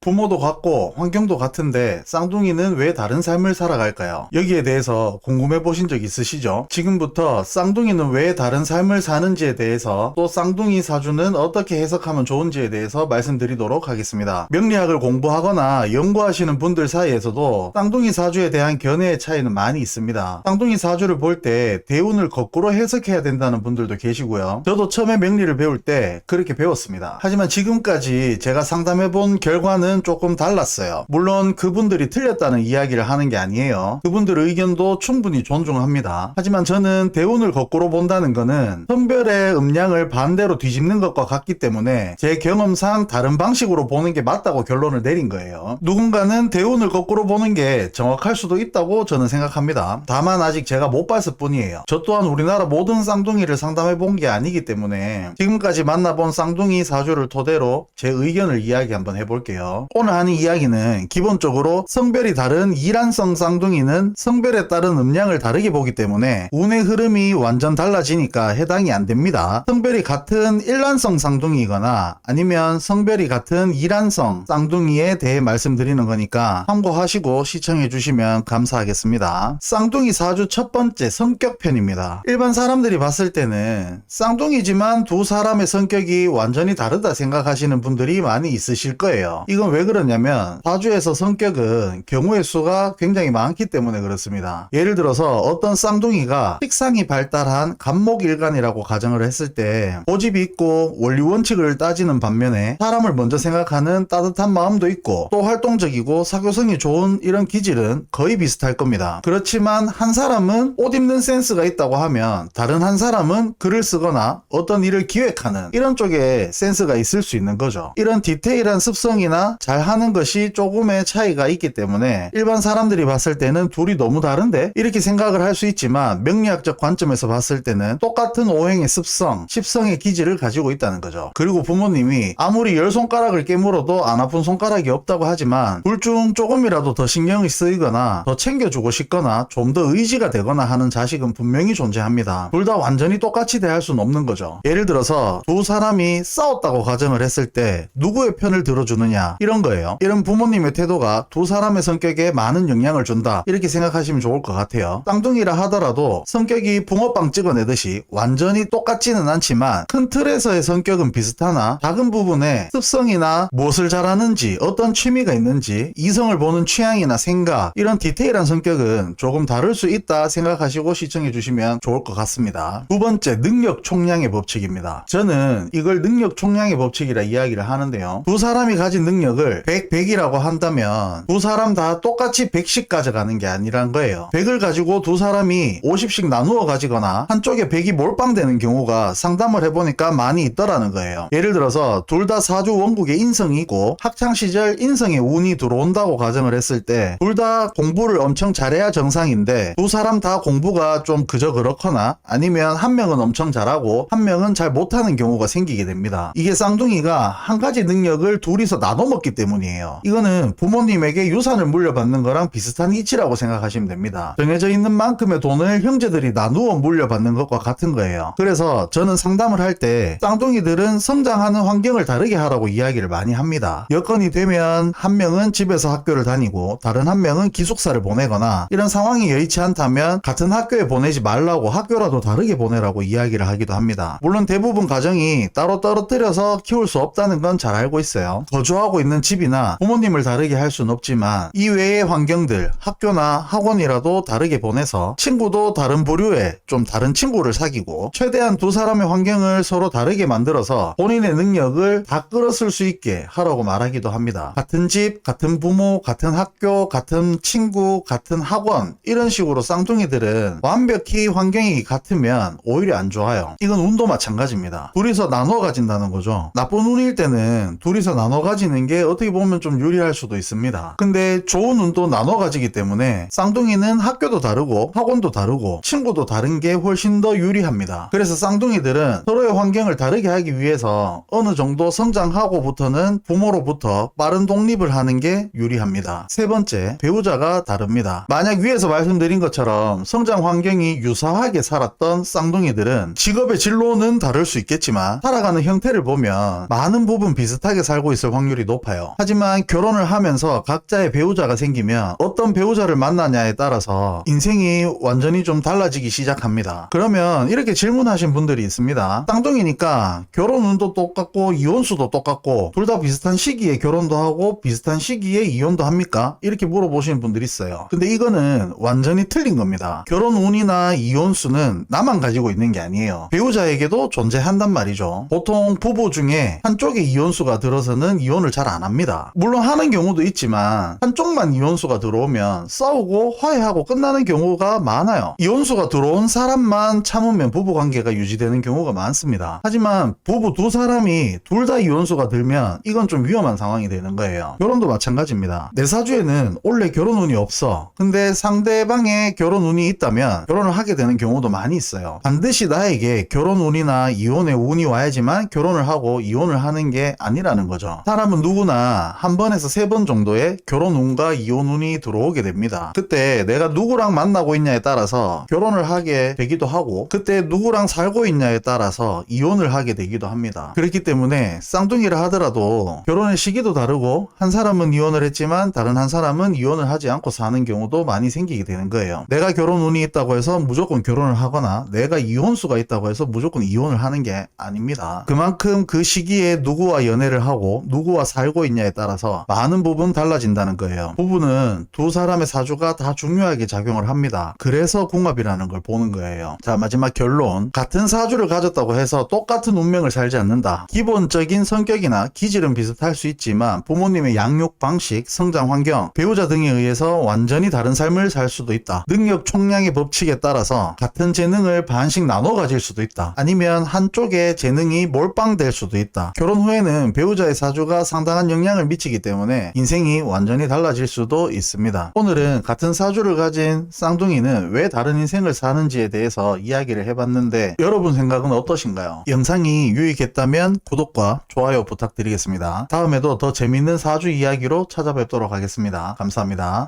부모도 같고 환경도 같은데 쌍둥이는 왜 다른 삶을 살아갈까요? 여기에 대해서 궁금해 보신 적 있으시죠? 지금부터 쌍둥이는 왜 다른 삶을 사는지에 대해서, 또 쌍둥이 사주는 어떻게 해석하면 좋은지에 대해서 말씀드리도록 하겠습니다. 명리학을 공부하거나 연구하시는 분들 사이에서도 쌍둥이 사주에 대한 견해의 차이는 많이 있습니다. 쌍둥이 사주를 볼 때 대운을 거꾸로 해석해야 된다는 분들도 계시고요. 저도 처음에 명리를 배울 때 그렇게 배웠습니다. 하지만 지금까지 제가 상담해본 결과는 조금 달랐어요. 물론 그분들이 틀렸다는 이야기를 하는 게 아니에요. 그분들 의견도 충분히 존중합니다. 하지만 저는 대운을 거꾸로 본다는 거는 성별의 음량을 반대로 뒤집는 것과 같기 때문에 제 경험상 다른 방식으로 보는 게 맞다고 결론을 내린 거예요. 누군가는 대운을 거꾸로 보는 게 정확할 수도 있다고 저는 생각합니다. 다만 아직 제가 못 봤을 뿐이에요. 저 또한 우리나라 모든 쌍둥이를 상담해 본 게 아니기 때문에 지금까지 만나본 쌍둥이 사주를 토대로 제 의견을 이야기 한번 해볼게요. 오늘 하는 이야기는 기본적으로 성별이 다른 이란성 쌍둥이는 성별에 따른 음량을 다르게 보기 때문에 운의 흐름이 완전 달라지니까 해당이 안 됩니다. 성별이 같은 일란성 쌍둥이거나 아니면 성별이 같은 이란성 쌍둥이에 대해 말씀드리는 거니까 참고하시고 시청해 주시면 감사하겠습니다. 쌍둥이 사주 첫 번째, 성격편입니다. 일반 사람들이 봤을 때는 쌍둥이지만 두 사람의 성격이 완전히 다르다 생각하시는 분들이 많이 있으실 거예요. 이건 왜 그러냐면 사주에서 성격은 경우의 수가 굉장히 많기 때문에 그렇습니다. 예를 들어서 어떤 쌍둥이가 식상이 발달한 간목일간이라고 가정을 했을 때 고집이 있고 원리 원칙을 따지는 반면에 사람을 먼저 생각하는 따뜻한 마음도 있고 또 활동적이고 사교성이 좋은 이런 기질은 거의 비슷할 겁니다. 그렇지만 한 사람은 옷 입는 센스가 있다고 하면 다른 한 사람은 글을 쓰거나 어떤 일을 기획하는 이런 쪽에 센스가 있을 수 있는 거죠. 이런 디테일한 습성이나 잘하는 것이 조금의 차이가 있기 때문에 일반 사람들이 봤을 때는 둘이 너무 다른데 이렇게 생각을 할 수 있지만 명리학적 관점에서 봤을 때는 똑같은 오행의 습성, 십성의 기질을 가지고 있다는 거죠. 그리고 부모님이 아무리 10손가락을 깨물어도 안 아픈 손가락이 없다고 하지만 둘 중 조금이라도 더 신경이 쓰이거나 더 챙겨주고 싶거나 좀 더 의지가 되거나 하는 자식은 분명히 존재합니다. 둘 다 완전히 똑같이 대할 수는 없는 거죠. 예를 들어서 두 사람이 싸웠다고 가정을 했을 때 누구의 편을 들어주느냐 이런 거예요. 이런 부모님의 태도가 두 사람의 성격에 많은 영향을 준다 이렇게 생각하시면 좋을 것 같아요. 쌍둥이라 하더라도 성격이 붕어빵 찍어내듯이 완전히 똑같지는 않지만 큰 틀에서의 성격은 비슷하나 작은 부분에 습성이나 무엇을 잘하는지 어떤 취미가 있는지 이성을 보는 취향이나 생각 이런 디테일한 성격은 조금 다를 수 있다 생각하시고 시청해 주시면 좋을 것 같습니다. 두 번째, 능력 총량의 법칙입니다. 저는 이걸 능력 총량의 법칙이라 이야기를 하는데요. 두 사람이 가진 능력을 100, 100이라고 한다면 두 사람 다 똑같이 100씩 가져가는 게 아니란 거예요. 100을 가지고 두 사람이 50씩 나누어 가지거나 한쪽에 100이 몰빵되는 경우가 상담을 해보니까 많이 있더라는 거예요. 예를 들어서 둘 다 사주 원국에 인성이 있고 학창시절 인성에 운이 들어온다고 가정을 했을 때 둘 다 공부를 엄청 잘해야 정상인데 두 사람 다 공부가 좀 그저 그렇거나 아니면 한 명은 엄청 잘하고 한 명은 잘 못하는 경우가 생기게 됩니다. 이게 쌍둥이가 한 가지 능력을 둘이서 나눠 먹기 때문이에요. 이거는 부모님에게 유산을 물려받는 거랑 비슷한 이치라고 생각하시면 됩니다. 정해져 있는 만큼의 돈을 형제들이 나누어 물려받는 것과 같은 거예요. 그래서 저는 상담을 할 때 쌍둥이들은 성장하는 환경을 다르게 하라고 이야기를 많이 합니다. 여건이 되면 한 명은 집에서 학교를 다니고 다른 한 명은 기숙사를 보내거나 이런 상황이 여의치 않다면 같은 학교에 보내지 말라고 학교라도 다르게 보내라고 이야기를 하기도 합니다. 물론 대부분 가정이 따로 떨어뜨려서 키울 수 없다는 건 잘 알고 있어요. 거주하고 있는 집이나 부모님을 다르게 할 수는 없지만 이외의 환경들, 학교나 학원이라도 다르게 보내서 친구도 다른 부류의 좀 다른 친구를 사귀고 최대한 두 사람의 환경을 서로 다르게 만들어서 본인의 능력을 다 끌어쓸 수 있게 하라고 말하기도 합니다. 같은 집, 같은 부모, 같은 학교, 같은 친구, 같은 학원 이런 식으로 쌍둥이들은 완벽히 환경이 같으면 오히려 안 좋아요. 이건 운도 마찬가지입니다. 둘이서 나눠 가진다는 거죠. 나쁜 운일 때는 둘이서 나눠 가지는 게 어떻게 보면 좀 유리할 수도 있습니다. 근데 좋은 운도 나눠 가지기 때문에 쌍둥이는 학교도 다르고 학원도 다르고 친구도 다른 게 훨씬 더 유리합니다. 그래서 쌍둥이들은 서로의 환경을 다르게 하기 위해서 어느 정도 성장하고부터는 부모로부터 빠른 독립을 하는 게 유리합니다. 세 번째, 배우자가 다릅니다. 만약 위에서 말씀드린 것처럼 성장 환경이 유사하게 살았던 쌍둥이들은 직업의 진로는 다를 수 있겠지만 살아가는 형태를 보면 많은 부분 비슷하게 살고 있을 확률이 높아요. 달라요. 하지만 결혼을 하면서 각자의 배우자가 생기면 어떤 배우자를 만나냐에 따라서 인생이 완전히 좀 달라지기 시작합니다. 그러면 이렇게 질문하신 분들이 있습니다. 쌍둥이니까 결혼 운도 똑같고 이혼수도 똑같고 둘 다 비슷한 시기에 결혼도 하고 비슷한 시기에 이혼도 합니까? 이렇게 물어보시는 분들이 있어요. 근데 이거는 완전히 틀린 겁니다. 결혼 운이나 이혼수는 나만 가지고 있는 게 아니에요. 배우자에게도 존재한단 말이죠. 보통 부부 중에 한쪽에 이혼수가 들어서는 이혼을 잘 안 합니다. 물론 하는 경우도 있지만 한쪽만 이혼수가 들어오면 싸우고 화해하고 끝나는 경우가 많아요. 이혼수가 들어온 사람만 참으면 부부관계가 유지되는 경우가 많습니다. 하지만 부부 두 사람이 둘 다 이혼수가 들면 이건 좀 위험한 상황이 되는 거예요. 결혼도 마찬가지입니다. 내 사주에는 원래 결혼 운이 없어. 근데 상대방의 결혼 운이 있다면 결혼을 하게 되는 경우도 많이 있어요. 반드시 나에게 결혼 운이나 이혼의 운이 와야지만 결혼을 하고 이혼을 하는 게 아니라는 거죠. 사람은 누구나 한 번에서 세 번 정도의 결혼 운과 이혼 운이 들어오게 됩니다. 그때 내가 누구랑 만나고 있냐에 따라서 결혼을 하게 되기도 하고 그때 누구랑 살고 있냐에 따라서 이혼을 하게 되기도 합니다. 그렇기 때문에 쌍둥이를 하더라도 결혼의 시기도 다르고 한 사람은 이혼을 했지만 다른 한 사람은 이혼을 하지 않고 사는 경우도 많이 생기게 되는 거예요. 내가 결혼 운이 있다고 해서 무조건 결혼을 하거나 내가 이혼수가 있다고 해서 무조건 이혼을 하는 게 아닙니다. 그만큼 그 시기에 누구와 연애를 하고 누구와 살고 있냐에 따라서 많은 부분 달라진다는 거예요. 부부는 두 사람의 사주가 다 중요하게 작용을 합니다. 그래서 궁합이라는 걸 보는 거예요. 자, 마지막 결론. 같은 사주를 가졌다고 해서 똑같은 운명을 살지 않는다. 기본적인 성격이나 기질은 비슷할 수 있지만 부모님의 양육 방식, 성장 환경, 배우자 등에 의해서 완전히 다른 삶을 살 수도 있다. 능력 총량의 법칙에 따라서 같은 재능을 반씩 나눠 가질 수도 있다. 아니면 한쪽의 재능이 몰빵될 수도 있다. 결혼 후에는 배우자의 사주가 상당한 영향을 미치기 때문에 인생이 완전히 달라질 수도 있습니다. 오늘은 같은 사주를 가진 쌍둥이는 왜 다른 인생을 사는지에 대해서 이야기를 해봤는데 여러분 생각은 어떠신가요? 영상이 유익했다면 구독과 좋아요 부탁드리겠습니다. 다음에도 더 재밌는 사주 이야기로 찾아뵙도록 하겠습니다. 감사합니다.